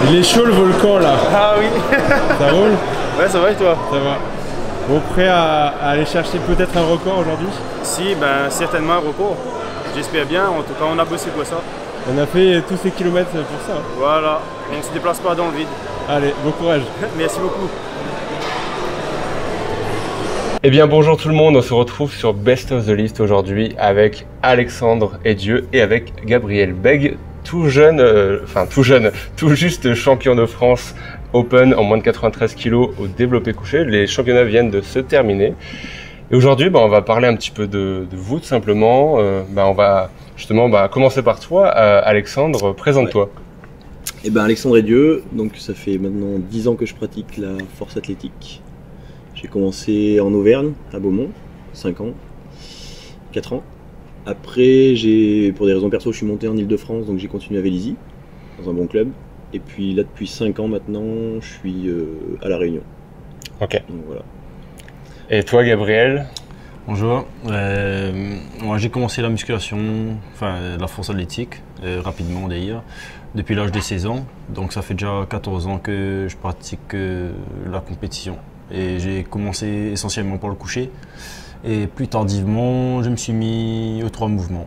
Il est chaud le volcan là. Ah oui. Ça roule? Ouais, ça va et toi? Ça va. Bon, prêt à aller chercher peut-être un record aujourd'hui? Si, ben certainement un record. J'espère bien, en tout cas on a bossé pour ça. On a fait tous ces kilomètres pour ça. Voilà, on se déplace pas dans le vide. Allez, bon courage. Merci beaucoup. Eh bien bonjour tout le monde, on se retrouve sur Best of the List aujourd'hui avec Alexandre Edieu et avec Gabriel Bègue, tout juste champion de France Open en moins de 93 kg au développé couché. Les championnats viennent de se terminer. Et aujourd'hui, on va parler un petit peu de vous tout simplement. On va justement commencer par toi. Alexandre, présente-toi. Eh ben Alexandre Edieu, donc ça fait maintenant 10 ans que je pratique la force athlétique. J'ai commencé en Auvergne, à Beaumont, 5 ans, 4 ans. Après, pour des raisons perso, je suis monté en Ile-de-France, donc j'ai continué à Vélizy, dans un bon club. Et puis là, depuis 5 ans maintenant, je suis à La Réunion. Ok. Donc, voilà. Et toi, Gabriel? Bonjour. Moi, j'ai commencé la musculation, la force athlétique, rapidement d'ailleurs, depuis l'âge de 16 ans. Donc ça fait déjà 14 ans que je pratique la compétition. Et j'ai commencé essentiellement par le coucher. Et plus tardivement, je me suis mis aux 3 mouvements.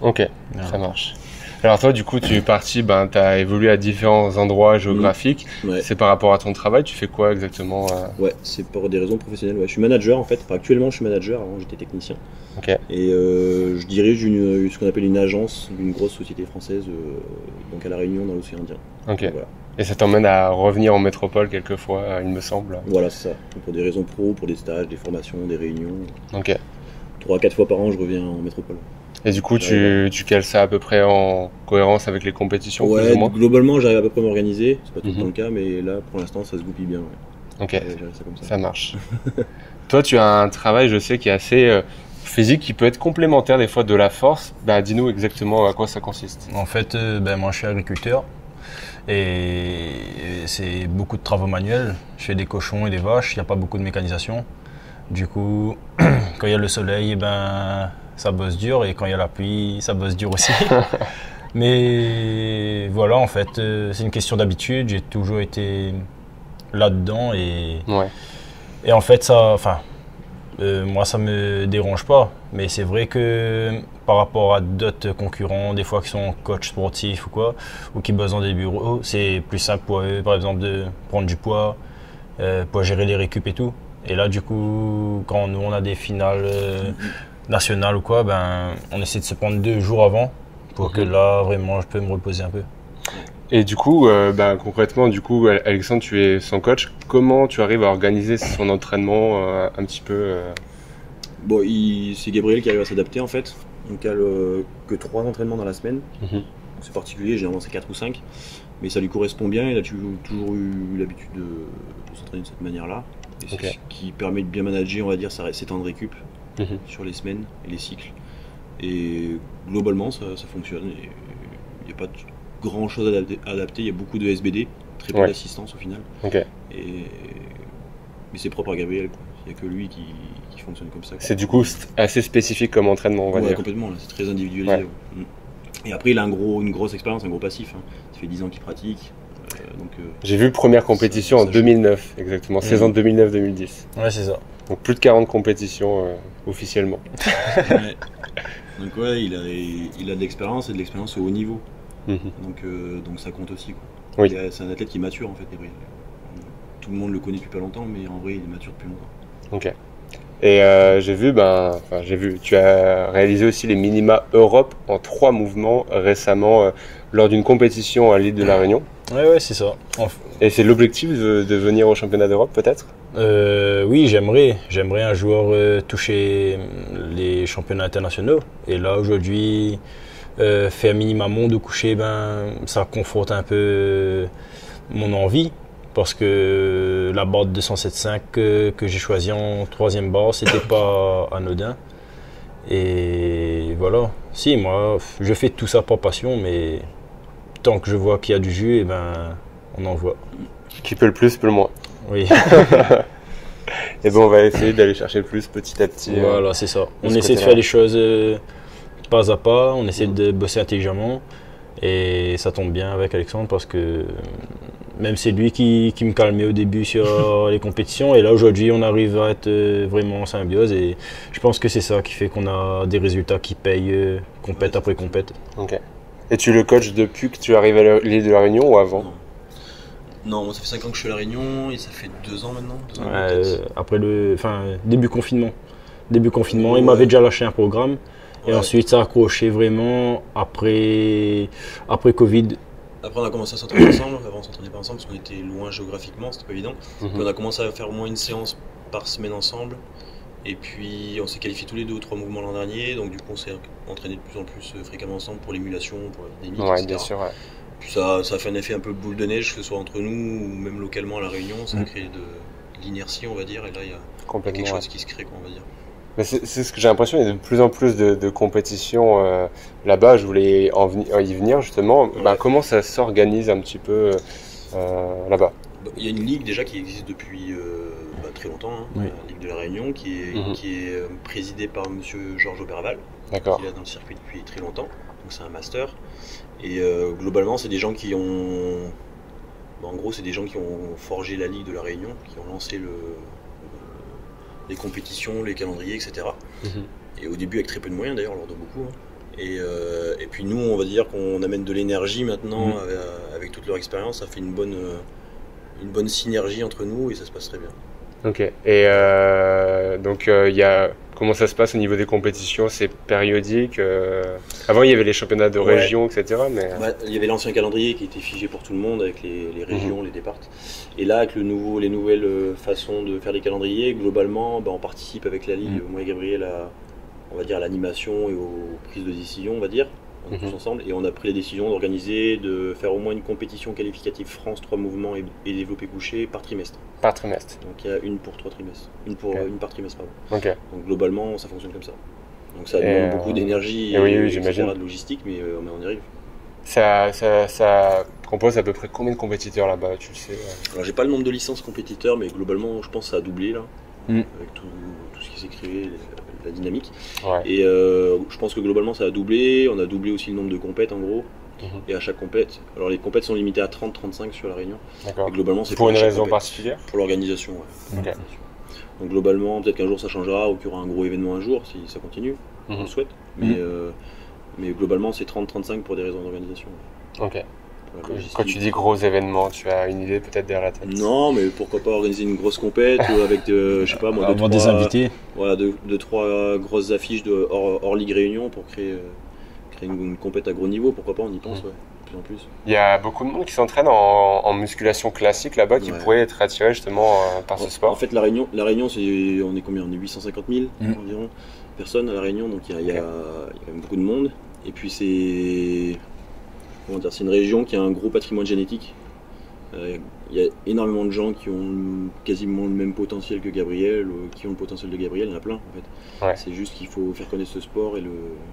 Ok, voilà. Ça marche. Alors toi, du coup, tu es parti, tu as évolué à différents endroits géographiques. Ouais. C'est par rapport à ton travail, tu fais quoi exactement? Ouais, c'est pour des raisons professionnelles. Ouais. Je suis manager en fait. Enfin, actuellement, je suis manager. Avant, j'étais technicien. Ok. Et je dirige ce qu'on appelle une agence d'une grosse société française, donc à La Réunion, dans l'océan Indien. Ok. Donc, voilà. Et ça t'emmène à revenir en métropole quelquefois, il me semble. Voilà, c'est ça. Donc, pour des raisons pro, pour des stages, des formations, des réunions. Ok. 3-4 fois par an, je reviens en métropole. Et du coup, tu cales ça à peu près en cohérence avec les compétitions, plus ou moins? Globalement, j'arrive à peu près à m'organiser. C'est pas tout le temps le cas, mais là, pour l'instant, ça se goupille bien. Ouais. Ok, Ça, comme ça. Ça marche. Toi, tu as un travail, je sais, qui est assez physique, qui peut être complémentaire des fois de la force. Dis-nous exactement à quoi ça consiste. En fait, moi, je suis agriculteur et c'est beaucoup de travaux manuels. Je fais des cochons et des vaches, il n'y a pas beaucoup de mécanisation. Du coup, quand il y a le soleil, ça bosse dur, et quand il y a la pluie, ça bosse dur aussi. Mais voilà, en fait, c'est une question d'habitude. J'ai toujours été là-dedans et en fait, moi, ça me dérange pas. Mais c'est vrai que par rapport à d'autres concurrents, des fois qui sont coachs sportifs ou quoi, ou qui bossent dans des bureaux, c'est plus simple pour eux, par exemple, de prendre du poids, pour gérer les récup et tout. Et là, du coup, quand nous, on a des finales nationales ou quoi, on essaie de se prendre 2 jours avant pour que là, vraiment, je peux me reposer un peu. Et du coup, concrètement, Alexandre, tu es son coach. Comment tu arrives à organiser son entraînement un petit peu Bon, c'est Gabriel qui arrive à s'adapter en fait. On cale que 3 entraînements dans la semaine. C'est particulier, généralement c'est 4 ou 5. Mais ça lui correspond bien. Il a toujours eu l'habitude de s'entraîner de cette manière-là. Et c'est ce qui permet de bien manager, on va dire, ses temps de récup sur les semaines et les cycles. Et globalement, ça fonctionne. Il n'y a pas grand chose à adapter. Il y a beaucoup de SBD, très peu d'assistance au final. Mais c'est propre à Gabriel, quoi. Il n'y a que lui qui fonctionne comme ça. C'est du coup assez spécifique comme entraînement, on va dire. Complètement, c'est très individualisé. Et après, il a une grosse expérience, un gros passif. Ça fait 10 ans qu'il pratique. J'ai vu première compétition en 2009, exactement, saison 2009-2010. Ouais, c'est ça. Donc plus de 40 compétitions officiellement. Donc il a de l'expérience et de l'expérience au haut niveau. Donc ça compte aussi, quoi. Oui. C'est un athlète qui est mature en fait, Gabriel. Tout le monde le connaît depuis pas longtemps, mais en vrai il est mature depuis longtemps. Ok. Et j'ai vu, tu as réalisé aussi les minima Europe en 3 mouvements récemment lors d'une compétition à l'île de la Réunion. Ouais, c'est ça. Et c'est l'objectif de venir au championnat d'Europe peut-être? Oui, j'aimerais un jour toucher les championnats internationaux. Et là aujourd'hui, faire minima monde au coucher, ça conforte un peu mon envie. Parce que la barre de 207.5 que j'ai choisie en 3e barre, c'était pas anodin. Et voilà. Si, moi, je fais tout ça par passion, mais tant que je vois qu'il y a du jus, on en voit. Qui peut le plus, peut le moins. Oui. Et on va essayer d'aller chercher le plus petit à petit. Voilà, c'est ça. On essaie de faire les choses pas à pas, on essaie de bosser intelligemment. Et ça tombe bien avec Alexandre parce que même c'est lui qui me calmait au début sur les compétitions. Et là, aujourd'hui, on arrive à être vraiment en symbiose. Et je pense que c'est ça qui fait qu'on a des résultats qui payent compète après compète. Ok. Et tu le coaches depuis que tu arrives à l'île de la Réunion ou avant? Non, moi ça fait 5 ans que je suis à la Réunion et ça fait 2 ans maintenant. Après début confinement. Il m'avait déjà lâché un programme. Et ensuite, ça a accroché vraiment après Covid. Après, on a commencé à s'entraîner ensemble. Avant, on s'entraînait pas ensemble parce qu'on était loin géographiquement, c'était pas évident. Puis on a commencé à faire au moins une séance par semaine ensemble. Et puis, on s'est qualifié tous les 2 ou 3 mouvements l'an dernier. Donc, du coup, on s'est entraîné de plus en plus fréquemment ensemble pour l'émulation, pour la dynamique, etc. Bien sûr. Puis ça a fait un effet un peu boule de neige, que ce soit entre nous ou même localement à La Réunion. Ça a créé de l'inertie, on va dire. Et là, il y a quelque chose qui se crée, on va dire. Mais c'est ce que j'ai l'impression, il y a de plus en plus de compétitions là-bas. Je voulais y venir justement. Comment ça s'organise un petit peu là-bas? Il y a une ligue déjà qui existe depuis très longtemps, la Ligue de la Réunion, qui est présidée par monsieur Georges Auberval, qui est là dans le circuit depuis très longtemps. Donc c'est un master. Et globalement, c'est des gens qui ont... en gros, c'est des gens qui ont forgé la Ligue de la Réunion, qui ont lancé les compétitions, les calendriers, etc. Et au début avec très peu de moyens d'ailleurs, on leur donne beaucoup. Et puis nous, on va dire qu'on amène de l'énergie maintenant avec toute leur expérience. Ça fait une bonne synergie entre nous et ça se passe très bien. Ok. Et donc comment ça se passe au niveau des compétitions? C'est périodique? Avant, il y avait les championnats de région, etc. Mais... il y avait l'ancien calendrier qui était figé pour tout le monde avec les régions, les départs. Et là, avec les nouvelles façons de faire les calendriers, globalement, on participe avec la Ligue, moi et Gabriel, on va dire, à l'animation et aux prises de décision, on va dire. On est tous ensemble et on a pris la décision d'organiser, de faire au moins une compétition qualificative France 3 mouvements et développé couché par trimestre. Par trimestre. Donc il y a une pour 3 trimestres. Une par trimestre, pardon. Okay. Donc globalement, ça fonctionne comme ça. Donc ça demande beaucoup d'énergie et de logistique, mais on y arrive. Ça compose à peu près combien de compétiteurs là-bas, tu le sais? Alors j'ai pas le nombre de licences compétiteurs, mais globalement, je pense que ça a doublé là, avec tout ce qui s'est créé. La dynamique. Et je pense que globalement ça a doublé. On a doublé aussi le nombre de compètes en gros. Et à chaque compète, alors les compètes sont limitées à 30-35 sur la Réunion. D'accord. Et globalement c'est pour une raison particulière? Pour l'organisation. Okay. Donc globalement peut-être qu'un jour ça changera ou qu'il y aura un gros événement un jour si ça continue. On le souhaite. Mais globalement c'est 30-35 pour des raisons d'organisation. Ok. Quand tu dis gros événements, tu as une idée peut-être derrière la tête? Non, mais pourquoi pas organiser une grosse compète avec, je sais pas moi, des invités. Voilà, 2-3 grosses affiches hors Ligue Réunion pour créer une compète à gros niveau. Pourquoi pas, on y pense, de plus en plus. Il y a beaucoup de monde qui s'entraîne en musculation classique là-bas qui pourrait être attiré justement par ce sport. En fait, la Réunion, on est combien? On est 850 000 environ personnes à la Réunion, donc il y a quand même beaucoup de monde. Et puis c'est une région qui a un gros patrimoine génétique. Il y a énormément de gens qui ont quasiment le même potentiel que Gabriel, qui ont le potentiel de Gabriel, il y en a plein en fait. C'est juste qu'il faut faire connaître ce sport et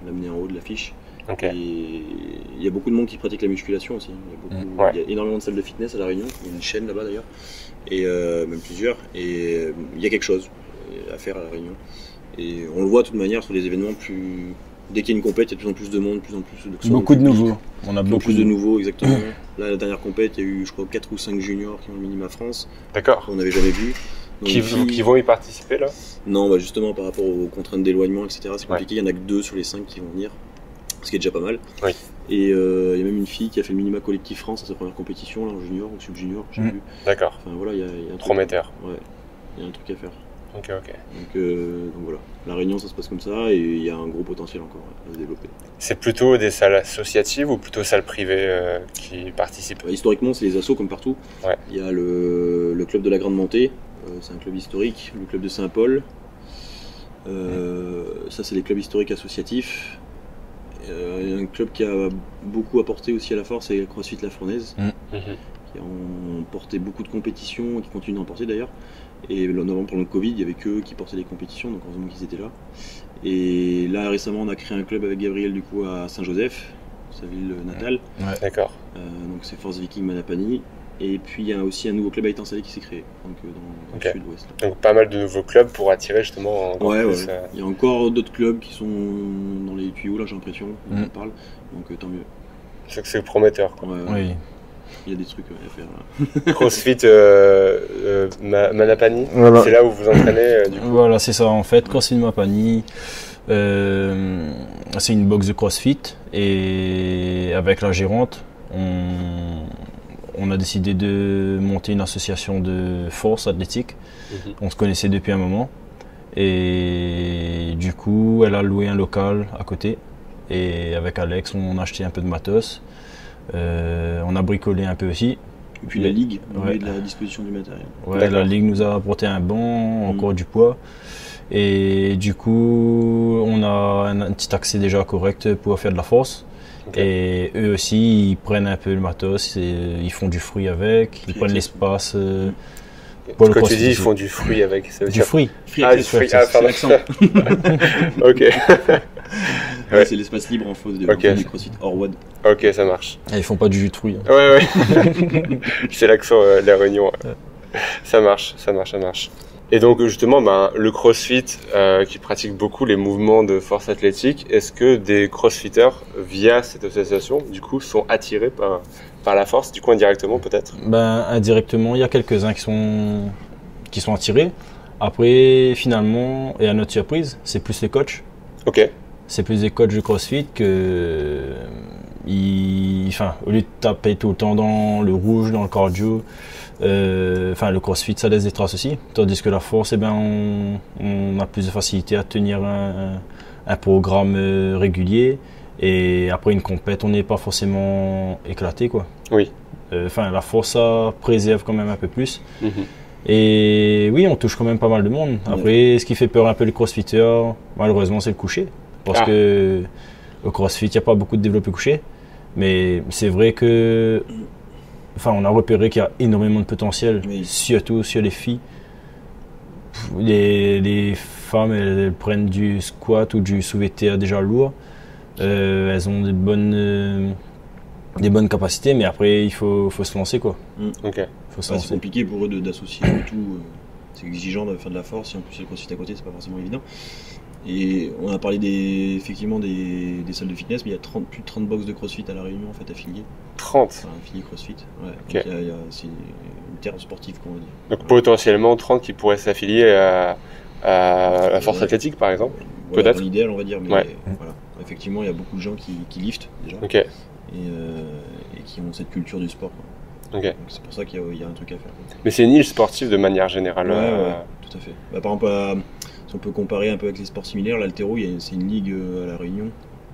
l'amener en haut de l'affiche. Et il y a beaucoup de monde qui pratique la musculation aussi. Il y a énormément de salles de fitness à La Réunion, il y a une chaîne là-bas d'ailleurs, et même plusieurs. Et il y a quelque chose à faire à La Réunion. Et on le voit de toute manière sur les événements dès qu'il y a une compète, il y a de plus en plus de monde, de plus en plus de beaucoup de nouveaux. On a beaucoup de nouveaux, exactement. Là, la dernière compète, il y a eu, je crois, 4 ou 5 juniors qui ont le minima France. D'accord. On n'avait jamais vu. Donc, qui vont y participer là? Non, justement, par rapport aux contraintes d'éloignement, etc., c'est compliqué. Il n'y en a que 2 sur les 5 qui vont venir, ce qui est déjà pas mal. Et il y a même une fille qui a fait le minima collectif France à sa première compétition, là, en junior ou sub-junior, je sais plus. D'accord. Enfin, voilà, il y a un truc. Prometteur. Il y a un truc à faire. Ok. Donc voilà, la Réunion ça se passe comme ça et il y a un gros potentiel encore à se développer. C'est plutôt des salles associatives ou plutôt salles privées qui participent? Historiquement c'est les assos comme partout. Il y a le club de la Grande Montée, c'est un club historique, le club de Saint-Paul, ça c'est les clubs historiques associatifs. Il y a un club qui a beaucoup apporté aussi à la force, c'est CrossFit La Fournaise, qui ont porté beaucoup de compétitions, qui continuent d'en porter d'ailleurs. Et notamment pendant le Covid, il y avait qu'eux qui portaient les compétitions, donc heureusement qu'ils étaient là. Et là récemment, on a créé un club avec Gabriel du coup à Saint-Joseph, sa ville natale. D'accord. Donc c'est Force Viking Manapani. Et puis il y a aussi un nouveau club à Étincelé qui s'est créé, donc dans le sud-ouest. Donc pas mal de nouveaux clubs pour attirer justement. Il y a encore d'autres clubs qui sont dans les tuyaux là, j'ai l'impression. On en parle, donc tant mieux. C'est que c'est prometteur. Oui. Il y a des trucs à faire. CrossFit Manapani, voilà. C'est là où vous entraînez du coup. Voilà, c'est ça. En fait, CrossFit Manapani, c'est une box de CrossFit et avec la gérante, on a décidé de monter une association de force athlétique. On se connaissait depuis un moment et du coup, elle a loué un local à côté et avec Alex, on a acheté un peu de matos. On a bricolé un peu aussi. Et puis la ligue, on Ouais. met de la disposition du matériel. Ouais, la ligue nous a apporté un banc, encore du poids. Et du coup, on a un petit accès déjà correct pour faire de la force. Et eux aussi, ils prennent un peu le matos, ils font du fruit avec, ils prennent l'espace. Pour le Quand tu CrossFit dis ils aussi. font du fruit avec, ça veut Du dire... fruit. Ah, du fruit, ah, pardon. Ok. Ouais, c'est l'espace libre en fausse Ok. du CrossFit hors WOD. Ok, ça marche. Et ils font pas du jus de fruits. Ouais. C'est l'accent de la Réunion. Ouais. Ça marche. Et donc justement, le CrossFit qui pratique beaucoup les mouvements de force athlétique, est-ce que des CrossFitters, via cette association, du coup, sont attirés par la force, du coup indirectement peut-être? Indirectement, il y a quelques-uns qui sont attirés. Après, finalement, et à notre surprise, c'est plus les coachs. Ok. C'est plus des coachs de CrossFit que, au lieu de taper tout le temps dans le rouge, dans le cardio, le CrossFit, ça laisse des traces aussi. Tandis que la force, on a plus de facilité à tenir un programme régulier. Et après une compète, on n'est pas forcément éclaté, quoi. Oui. La force, ça préserve quand même un peu plus. Et oui, on touche quand même pas mal de monde. Après, ce qui fait peur un peu les crossfitters, malheureusement, c'est le coucher. Parce que au CrossFit, il n'y a pas beaucoup de développé couché. Mais c'est vrai que, on a repéré qu'il y a énormément de potentiel, surtout sur les filles. Les femmes, elles prennent du squat ou du soulevé de terre déjà lourd. Elles ont des bonnes capacités, mais après, il faut se lancer, quoi. Ok. C'est compliqué pour eux d'associer le tout. C'est exigeant de faire de la force. Si en plus il y a le CrossFit à côté, c'est pas forcément évident. Et on a parlé effectivement des salles de fitness, mais il y a plus de 30 box de CrossFit à La Réunion en fait affiliées. 30 affiliées CrossFit. Ouais. Okay. Donc c'est une terre sportive qu'on va dire. Donc potentiellement 30 qui pourraient s'affilier à la force athlétique par exemple. Voilà, peut-être. dans l'idéal on va dire, mais voilà. Effectivement il y a beaucoup de gens qui liftent déjà. Ok. Et qui ont cette culture du sport. Ok. Donc c'est pour ça qu'il y a un truc à faire. Mais c'est une niche sportive de manière générale. Ouais, tout à fait. Par exemple, si on peut comparer un peu avec les sports similaires, l'haltéro, c'est une ligue à La Réunion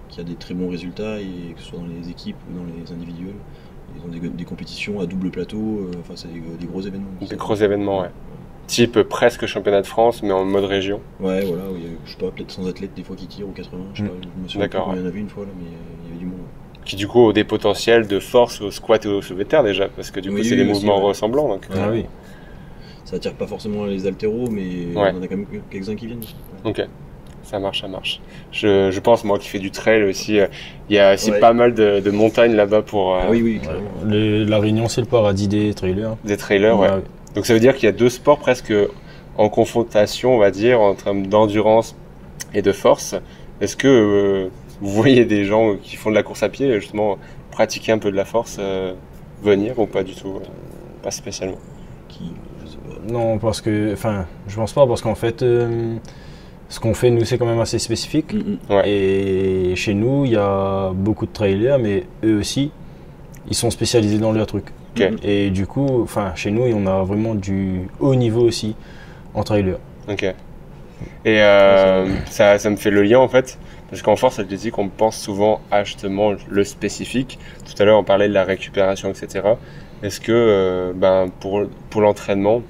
qui a des très bons résultats, et que ce soit dans les équipes ou dans les individuels. Ils ont des compétitions à double plateau, c'est des gros événements. Des gros événements, ouais. Type presque championnat de France, mais en mode région. Ouais, voilà, où il y a, je sais pas, peut-être 100 athlètes des fois qui tirent, ou 80, je sais pas, je me souviens plus combien il y en avait une fois, là, mais il y avait du monde. Qui du coup ont des potentiels de force au squat et au soulevé de terre déjà, parce que du coup c'est des mouvements ressemblants. Donc, oui. Ça attire pas forcément les haltéros, mais on en a quand même quelques-uns qui viennent. Ok, ça marche. Je pense, moi qui fais du trail aussi, il y a aussi pas mal de montagnes là-bas pour... oui, La Réunion, c'est le paradis des trailers. Des trailers, ouais. Donc ça veut dire qu'il y a deux sports presque en confrontation, on va dire, en termes d'endurance et de force. Est-ce que vous voyez des gens qui font de la course à pied, justement, pratiquer un peu de la force, venir ou pas du tout? Pas spécialement. Non, parce que, je pense pas, parce qu'en fait, ce qu'on fait, nous, c'est quand même assez spécifique. Et chez nous, il y a beaucoup de trailers, mais eux aussi, ils sont spécialisés dans leur truc. Et du coup, chez nous, on a vraiment du haut niveau aussi en trailer. Ok. Et ça me fait le lien, en fait, parce qu'en force athlétique, on pense souvent à justement le spécifique. Tout à l'heure, on parlait de la récupération, etc. Est-ce que, pour l'entraînement,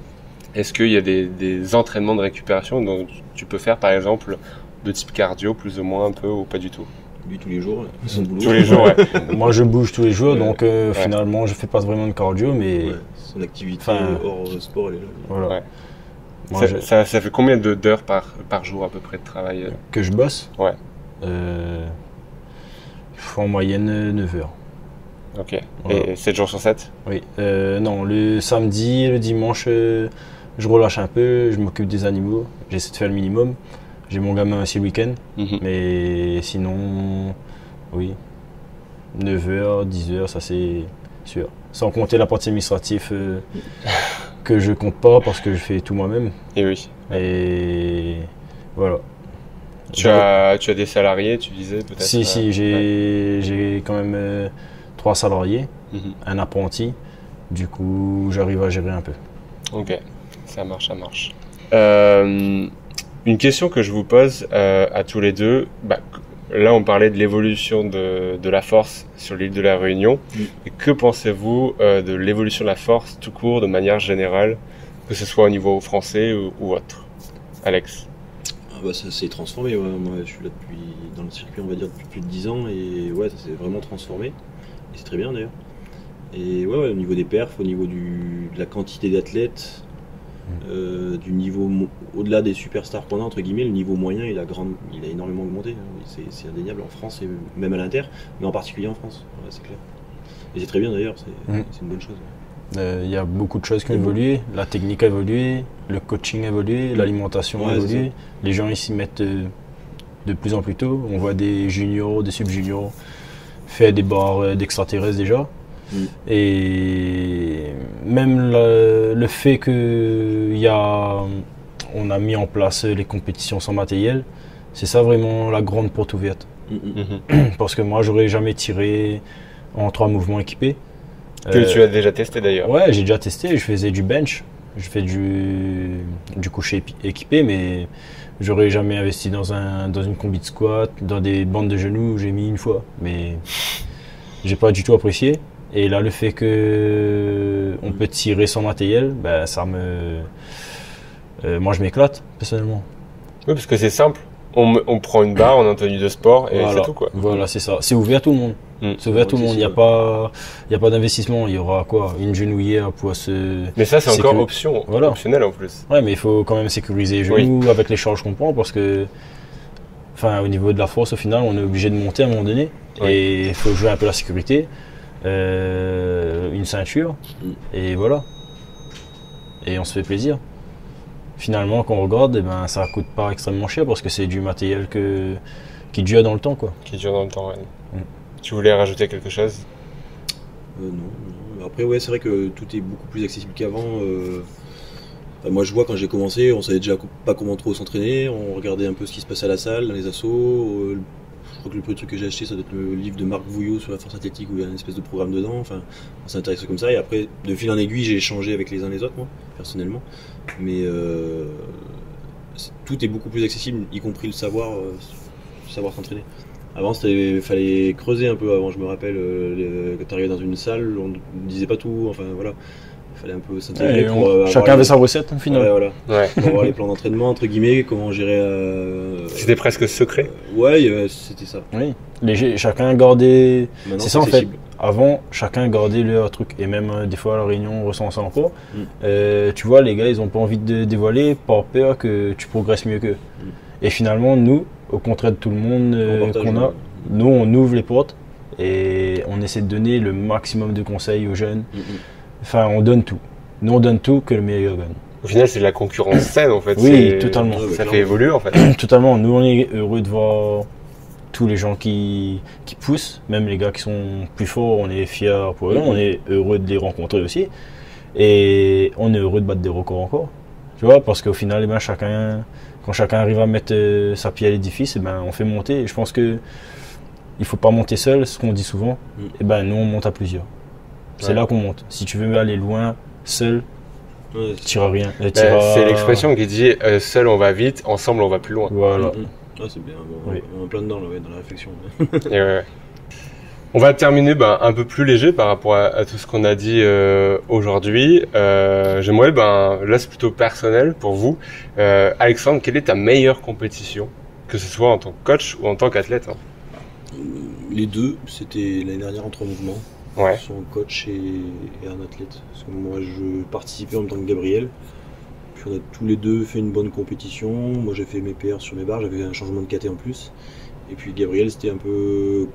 est-ce qu'il y a des entraînements de récupération dont tu peux faire, par exemple, de type cardio, plus ou moins un peu, ou pas du tout? Lui, tous les jours, son boulot. Tous les jours, ouais. Moi, je bouge tous les jours, donc finalement, je fais pas vraiment de cardio, mais... Son activité hors sport, elle est là. Voilà. Ouais. Moi, ça fait combien d'heures par jour, à peu près, de travail que je bosse? Ouais. En moyenne, 9 heures. Ok. Voilà. Et 7 jours sur 7? Oui. Non, le samedi et le dimanche, je relâche un peu, je m'occupe des animaux, j'essaie de faire le minimum. J'ai mon gamin aussi le week-end, mais sinon, oui, 9 heures, 10 heures, ça c'est sûr. Sans compter la partie administrative que je compte pas parce que je fais tout moi-même. Et oui. Et voilà. Tu as des salariés, tu disais peut-être? Si, j'ai quand même 3 salariés, un apprenti. Du coup, j'arrive à gérer un peu. Ok, ça marche. Une question que je vous pose à tous les deux. Là, on parlait de l'évolution de la force sur l'île de la Réunion. Et que pensez-vous de l'évolution de la force tout court, de manière générale, que ce soit au niveau français ou autre? Alex? Ça s'est transformé. Ouais. Moi, je suis là dans le circuit, on va dire, depuis plus de 10 ans. Et ouais, ça s'est vraiment transformé. Et c'est très bien d'ailleurs. Et ouais, au niveau des perfs, au niveau de la quantité d'athlètes, du niveau au-delà des superstars qu'on a, entre guillemets, le niveau moyen il a énormément augmenté. C'est indéniable en France et même à l'inter, mais en particulier en France, ouais, c'est clair. Et c'est très bien d'ailleurs, c'est une bonne chose. Il y a beaucoup de choses qui ont évolué, la technique a évolué, le coaching a évolué, l'alimentation a évolué, les gens ils s'y mettent de plus en plus tôt. On voit des juniors, des sub-juniors faire des barres d'extraterrestres déjà. Et même le fait qu'on a mis en place les compétitions sans matériel, c'est ça vraiment la grande porte ouverte. Parce que moi j'aurais jamais tiré en 3 mouvements équipés. Que tu as déjà testé d'ailleurs? Ouais, j'ai déjà testé, je faisais du bench, je fais du coucher équipé, mais j'aurais jamais investi dans une combi de squat, dans des bandes de genoux, j'ai mis une fois, mais j'ai pas du tout apprécié. Et là, le fait qu'on peut tirer sans matériel, moi, je m'éclate, personnellement. Oui, parce que c'est simple. On prend une barre, on est en tenue de sport et c'est tout, quoi. Voilà, c'est ça. C'est ouvert à tout le monde. C'est ouvert à tout le monde. Il n'y a pas d'investissement. Il y aura quoi? Une genouillère pour se... Mais ça, c'est encore optionnel en plus. Ouais, mais il faut quand même sécuriser les genoux avec les charges qu'on prend parce que... Enfin, au niveau de la force, au final, on est obligé de monter à un moment donné. Et il faut jouer un peu la sécurité. Une ceinture et voilà, et on se fait plaisir. Finalement, quand on regarde, ça coûte pas extrêmement cher parce que c'est du matériel qui dure dans le temps, quoi. Qui dure dans le temps, ouais. Tu voulais rajouter quelque chose? Non. Après, ouais, c'est vrai que tout est beaucoup plus accessible qu'avant. Moi, je vois quand j'ai commencé, on savait déjà pas comment trop s'entraîner, on regardait un peu ce qui se passait à la salle, dans les assos. Je crois que le premier truc que j'ai acheté, ça doit être le livre de Marc Vouillot sur la force athlétique où il y a une espèce de programme dedans. Enfin, on s'intéresse comme ça. Et après, de fil en aiguille, j'ai échangé avec les uns les autres, moi, personnellement. Mais tout est beaucoup plus accessible, y compris le savoir s'entraîner. Avant, il fallait creuser un peu. Avant, je me rappelle, quand tu arrivais dans une salle, on ne disait pas tout. Enfin, voilà. Il fallait un peu s'intégrer. Chacun avait sa recette, au final. Voilà. Pour avoir les plans d'entraînement, entre guillemets, comment gérer. C'était presque secret. C'était ça. Oui. Chacun gardait. Maintenant, c'est ça, en fait. Avant, chacun gardait leur truc. Et même des fois à la réunion, on ressent ça encore. Tu vois, les gars, ils n'ont pas envie de dévoiler par peur que tu progresses mieux qu'eux. Et finalement, nous, au contraire de tout le monde qu'on a, nous, on ouvre les portes et on essaie de donner le maximum de conseils aux jeunes. Enfin, on donne tout. Nous, on donne tout, que le meilleur gagne. Au final, c'est de la concurrence saine, en fait. Oui, totalement. Ça fait évoluer, en fait. Totalement. Nous, on est heureux de voir tous les gens qui poussent, même les gars qui sont plus forts, on est fiers pour eux. On est heureux de les rencontrer aussi. Et on est heureux de battre des records encore. Tu vois, parce qu'au final, quand chacun arrive à mettre sa pierre à l'édifice, on fait monter. Et je pense que il faut pas monter seul, ce qu'on dit souvent. Et nous, on monte à plusieurs. C'est là qu'on monte. Si tu veux aller loin, seul, tu n'iras rien. C'est l'expression qui dit seul on va vite, ensemble on va plus loin. Voilà. C'est bien, on est plein dedans dans la réflexion. On va terminer un peu plus léger par rapport à tout ce qu'on a dit aujourd'hui. J'aimerais, là c'est plutôt personnel pour vous. Alexandre, quelle est ta meilleure compétition, que ce soit en tant que coach ou en tant qu'athlète? Les deux, c'était l'année dernière en 3 mouvements. Soit en coach et un athlète. Parce que moi, je participais en même temps que Gabriel. Puis on a tous les deux fait une bonne compétition. Moi, j'ai fait mes PR sur mes barres. J'avais un changement de KT en plus. Et puis Gabriel, c'était un peu,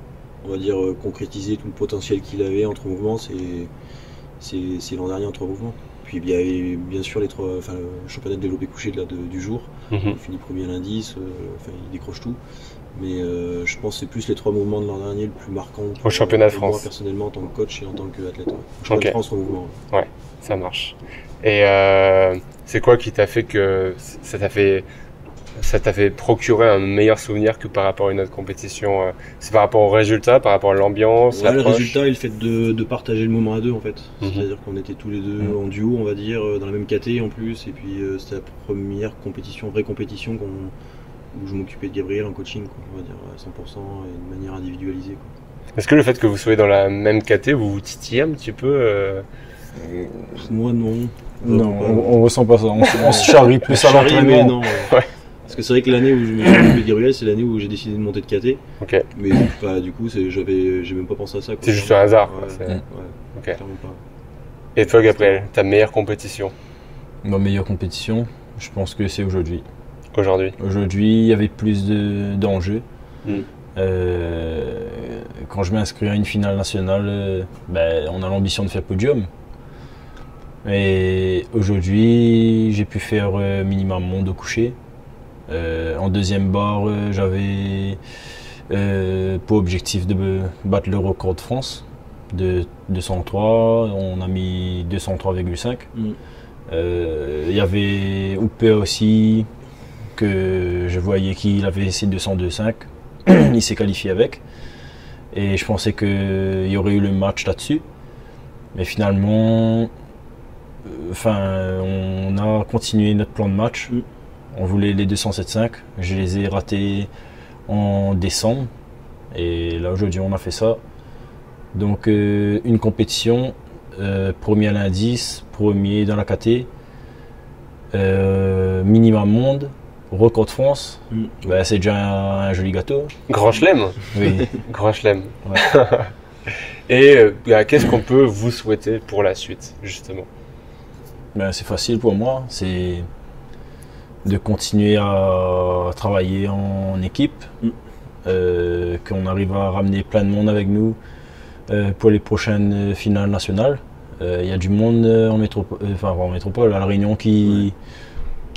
on va dire, concrétiser tout le potentiel qu'il avait en 3 mouvements. C'est l'an dernier en 3 mouvements. puis il y avait bien sûr le championnat de développé couché du jour. Il finit premier à l'indice, il décroche tout. Mais je pense que c'est plus les 3 mouvements de l'an dernier le plus marquant au championnat de France. Moi personnellement en tant que coach et en tant qu'athlète. Au championnat de France au mouvement. Ouais, ça marche. Et c'est quoi qui t'a fait que ça t'a fait procurer un meilleur souvenir que par rapport à une autre compétition? C'est par rapport au résultat, par rapport à l'ambiance? Ouais, le résultat et le fait de partager le moment à deux en fait. C'est-à-dire qu'on était tous les deux en duo, on va dire, dans la même caté en plus. Et puis c'était la première vraie compétition où je m'occupais de Gabriel en coaching, quoi, on va dire à 100% et de manière individualisée. Quoi. Est-ce que le fait que vous soyez dans la même caté, vous vous titillez un petit peu Moi non. Non, on ressent pas ça. On se charrie plus à l'entraînement. Non. Ouais. Parce que c'est vrai que l'année où je me suis occupé de Gabriel, c'est l'année où j'ai décidé de monter de KT. Okay. Mais du coup, j'ai même pas pensé à ça. C'est juste un hasard. Ouais, okay. Clairement pas. Et toi, Gabriel, ta meilleure compétition? Ma meilleure compétition, je pense que c'est aujourd'hui. Aujourd'hui, il y avait plus d'enjeux. Quand je m'inscris à une finale nationale, on a l'ambition de faire podium. Et aujourd'hui, j'ai pu faire minimum monde au coucher. En deuxième barre, j'avais pour objectif de battre le record de France de 203. On a mis 203,5. Il y avait Oupé aussi, que je voyais qu'il avait essayé 202,5. Il s'est qualifié avec. Et je pensais qu'il y aurait eu le match là-dessus. Mais finalement, on a continué notre plan de match. On voulait les 207,5. Je les ai ratés en décembre. Et là, aujourd'hui, on a fait ça. Donc, une compétition, premier à l'indice, premier dans la KT, minimum monde, record de France. C'est déjà un joli gâteau. Grand chelem. Oui. Grand chelem. Ouais. Et qu'est-ce qu'on peut vous souhaiter pour la suite, justement? C'est facile pour moi. C'est de continuer à travailler en équipe, qu'on arrive à ramener plein de monde avec nous pour les prochaines finales nationales. Il y a du monde en métropole, à La Réunion qui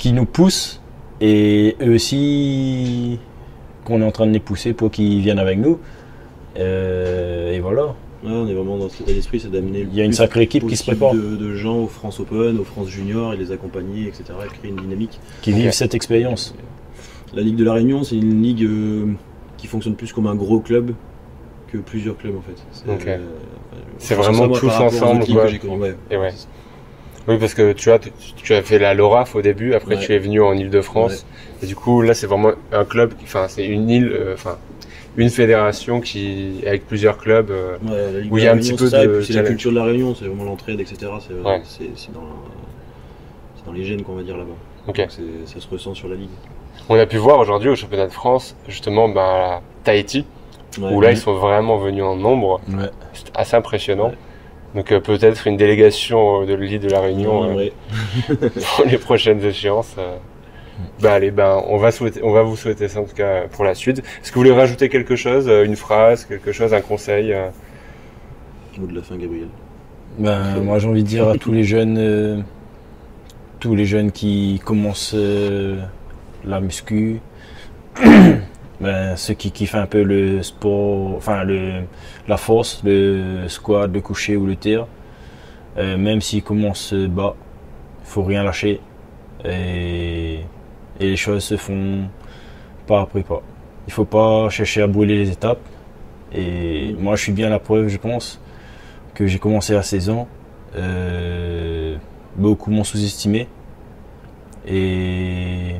nous pousse, et eux aussi qu'on est en train de les pousser pour qu'ils viennent avec nous. Et voilà. Ouais, on est vraiment dans cet état d'esprit, c'est d'amener il y a une sacrée équipe qui se prépare de gens au France Open, au France Junior, et les accompagner, etc. Et créer une dynamique. Qui vivent cette expérience. La Ligue de La Réunion, c'est une ligue qui fonctionne plus comme un gros club que plusieurs clubs en fait. C'est vraiment tous ensemble. Oui, parce que tu as fait la LORAF au début, après tu es venu en Île-de-France. Et du coup, là, c'est vraiment un club, c'est une île, une fédération avec plusieurs clubs où il y a un petit peu de. C'est la culture de La Réunion, c'est vraiment l'entraide, etc. C'est dans les gènes qu'on va dire là-bas. Okay. Ça se ressent sur la ligue. On a pu voir aujourd'hui au championnat de France, justement, à Tahiti, où là, ils sont vraiment venus en nombre. C'est assez impressionnant. Donc peut-être une délégation de l'île de La Réunion pour les prochaines échéances. On va vous souhaiter ça en tout cas pour la suite. Est-ce que vous voulez rajouter quelque chose, une phrase, quelque chose, un conseil? Mot de la fin, Gabriel. Moi j'ai envie de dire à tous les jeunes qui commencent la muscu, ceux qui kiffent un peu le sport, la force, le squat, le coucher ou le tir, même s'ils commencent bas, il faut rien lâcher. Et les choses se font pas après pas. Il faut pas chercher à brûler les étapes. Et moi, je suis bien la preuve, je pense, que j'ai commencé à 16 ans. Beaucoup m'ont sous-estimé. Et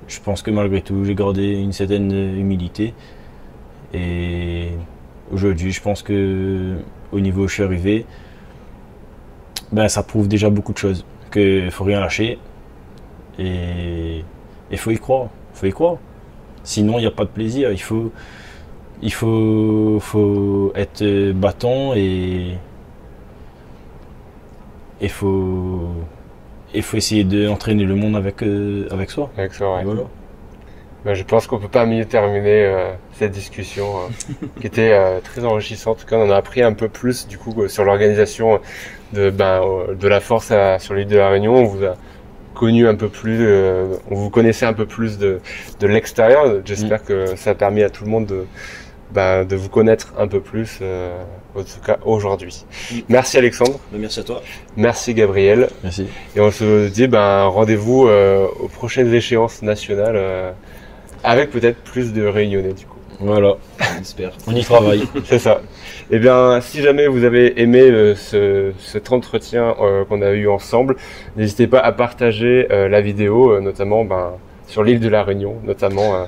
je pense que malgré tout, j'ai gardé une certaine humilité. Et aujourd'hui, je pense que au niveau où je suis arrivé, ça prouve déjà beaucoup de choses. Qu'il faut rien lâcher. Et il faut y croire. Sinon, il n'y a pas de plaisir. Il faut être battant et il faut essayer d'entraîner le monde avec soi. Avec soi, ouais. Voilà. Ben, je pense qu'on peut pas mieux terminer cette discussion qui était très enrichissante. En tout cas, on en a appris un peu plus du coup sur l'organisation de la force sur l'île de la Réunion. On vous a connu un peu plus, on vous connaissait un peu plus de l'extérieur. J'espère que ça a permis à tout le monde de vous connaître un peu plus, en tout cas aujourd'hui. Merci Alexandre. Merci à toi. Merci Gabriel. Merci. Et on se dit rendez-vous aux prochaines échéances nationales avec peut-être plus de Réunionnais du coup. Voilà, J'espère. on y travaille. C'est ça. Eh bien, si jamais vous avez aimé cet entretien qu'on a eu ensemble, n'hésitez pas à partager la vidéo, notamment sur l'île de la Réunion, notamment.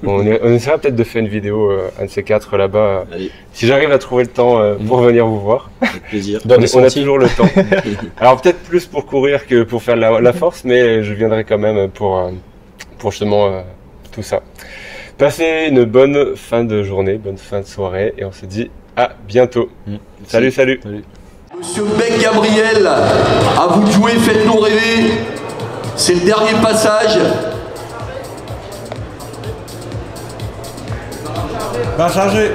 On essaiera peut-être de faire une vidéo, un de ces quatre là-bas, si j'arrive à trouver le temps pour venir vous voir. Avec plaisir. On a toujours le temps. Alors peut-être plus pour courir que pour faire la force, mais je viendrai quand même pour justement tout ça. Passez une bonne fin de journée, bonne fin de soirée, et on se dit à bientôt. Salut. Monsieur Bec Gabriel, à vous de jouer, faites-nous rêver. C'est le dernier passage. Va charger.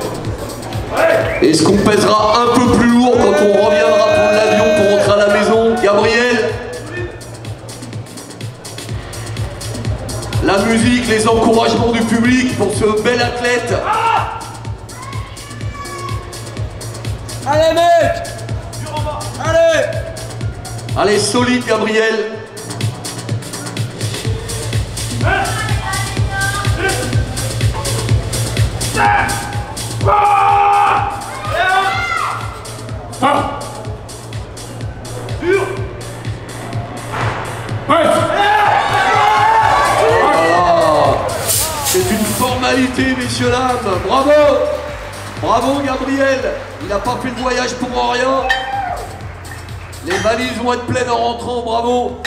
Est-ce qu'on pèsera un peu plus lourd quand on reviendra prendre l'avion pour rentrer à la maison? Gabriel? La musique, les encouragements du public pour ce bel athlète. Allez mec. Allez. Allez, solide Gabriel. C'est une formalité, messieurs, dames. Bravo. Bravo Gabriel. Il n'a pas fait le voyage pour rien. Les valises vont être pleines en rentrant. Bravo.